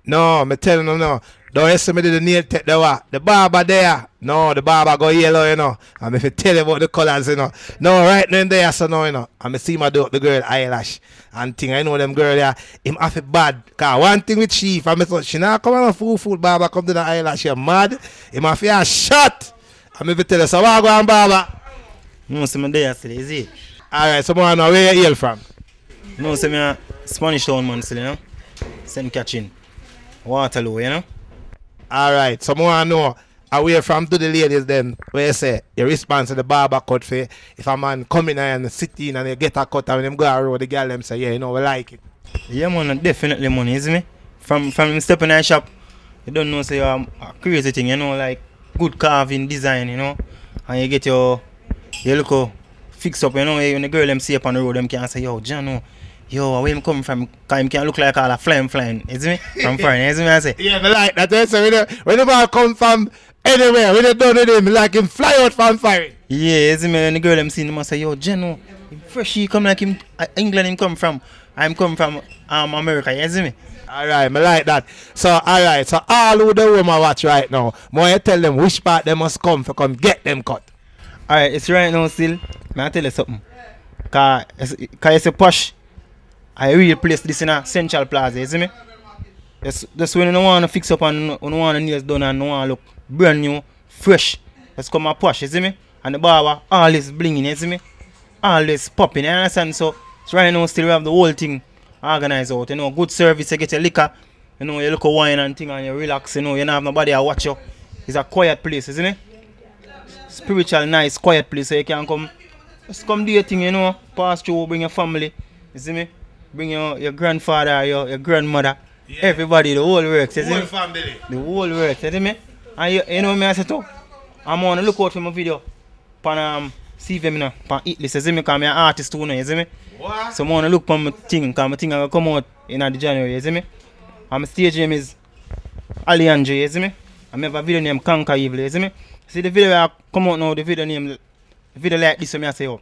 No, me telling them no. Don't ask me the nail take the what? The barber there. No, the barber go yellow, you know. And if you tell you about the colours, you know. No, right now there, so no, you know. And me see my do the girl eyelash. And thing I know them girl there, him have it bad. Cause one thing with Chief, I thought she not come on a fool barber come to the eyelash, you mad. Him have a shot. And me tell you, so what go on barber? No, see me there, still, is it? Alright, so I know where you hail from. No, see me a Spanish town man, still, you know. Send catching. Waterloo, you know. Alright, so I know away from to the ladies then, where you say your response to the barber cut for if a man come in and sit in and you get a cut and when them go around the girl them say, yeah, you know, we like it. Yeah man, definitely money, is me? From stepping in the shop, you don't know say you're a crazy thing, you know, like good carving design, you know. And you get your look fix up, you know, when the girl them see up on the road, them can say, yo, Jano, yo, where him come from? Cause him can look like all a flying, is me? From foreign, is me I say? Yeah, I like that. So when the man come from anywhere, when they done with him, like him fly out from firing. Yeah, is me? When the girl them see him, I say, yo, Jano, him fresh, he come like him, England him come from. I'm come from America, you see me? Alright, I like that. So, alright, so all who the women watch right now, more you tell them which part they must come for come get them cut. Alright, it's right now still, may I tell you something? Cause it's a posh, I really place this in a Central Plaza, you see me? That's when you don't want to fix up and you don't want the nails done and you want to look brand new, fresh. Let's come a posh, you see me? And the barber always blinging, you see me? Always popping, you understand? So right now still we have the whole thing organized out, you know, good service, you get your liquor, you know, you look at wine and thing and you relax, you know, you don't have nobody to watch you. It's a quiet place, isn't it? Spiritual, nice, quiet place, so you can come, just come do your thing, you know, pass through, bring your family, you see me? Bring your grandfather, your grandmother, everybody, the whole works, you see me? Family. The whole works, you see me? And you know me, I say too, I'm on to look out for my video, pan see them, you know, pan eat list, you see me, because I'm an artist too, you see me? What? So I want to look for my thing, because my thing will come out in the January, you see me? And my stage name is Alejandro, you see me? I have a video named Conquer Evil, you see me? See the video that come out now, the video like this, so I say, oh,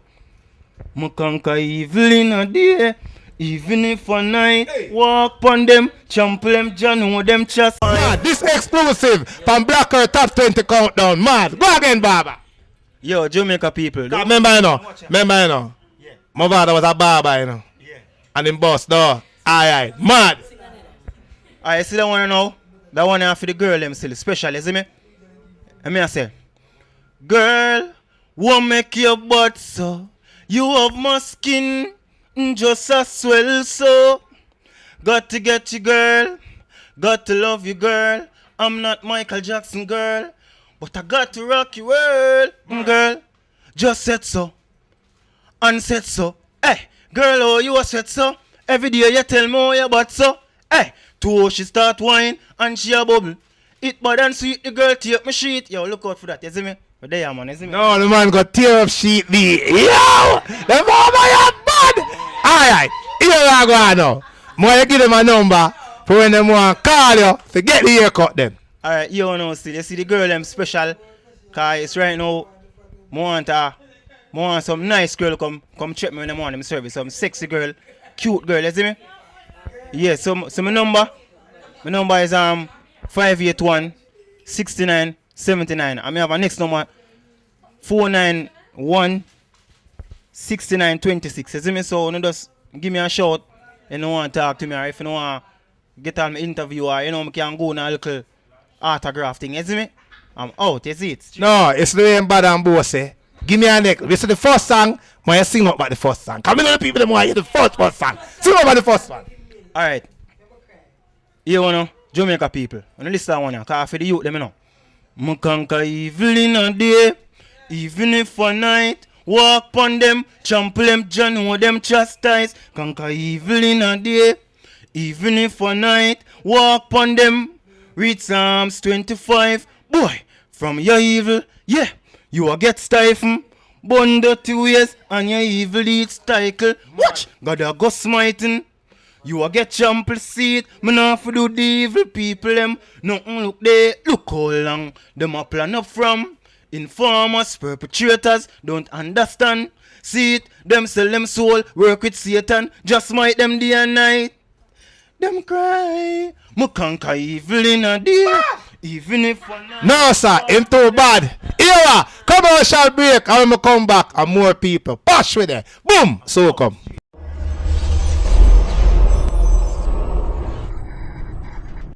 I conquer evil in a day, even if for night, walk on them, trample them, John, them chest. Mad, this exclusive from Blacker Top 20 Countdown, mad. Go again, Barber. Yo, Jamaica people. Remember, you know, yeah. My father was a barber, you know. Yeah. And him boss, though. Aye, mad. I see that one now. That one for the girl them still special, you see me? And me I say, girl, what make your butt so? You have my skin just as swell so. Got to get you, girl. Got to love you, girl. I'm not Michael Jackson, girl. But I got to rock you, world, girl. Just said so. And said so. Hey, girl, oh, you a said so. Every day you tell me how your butt so. Hey, two she start whine and she a bubble. It bad and sweet, the girl take my sheet. Yo, look out for that, you see me? But there, man, you see me? No, the man got tear up sheet me. Yo! The mama is bad! Alright, here I go now. More you give them a number for when them want to call you to get the haircut then. Alright, you know still. You see the girl them special. Cause it's right now, I want some nice girl come check me when I'm on them service. Some sexy girl, cute girl, you see me? Yeah, so my number is 581 69 79. I may have a next number 491 69 26. You see me? So you just give me a shout and you want to talk to me, or if you want to get on my interview, or you know, I can go on a little autograph thing. You see me? I'm out, you see it? No, it's the way bad and boss say. Give me a neck. This is the first song, when you sing up about the first song. Come in on the people that want to hear the first song. Sing up about the first one. Alright. You know, Jamaica people. I'm going to listen to one now, because for the youth, them you know. I conquer evil in a day, even if for night. Walk on them, trample them, John, them chastise. Conquer evil in a day, even if for night. Walk on them, read Psalms 25. Boy, from your evil, yeah, you will get stifled. Burn dirty ways, and your evil eats tickle. Watch, God a go smiting. You will get trampled seat. Me not for do the evil people them. Nothing look there, look how long them a plan up from. Informers, perpetrators, don't understand. See it, them sell them soul, work with Satan. Just smite them day and night. Them cry, Me conquer evil in a day. Even if for night. No, sir, him too bad. Here, commercial break, and when we come back, and more people. Push with it. Boom! So come.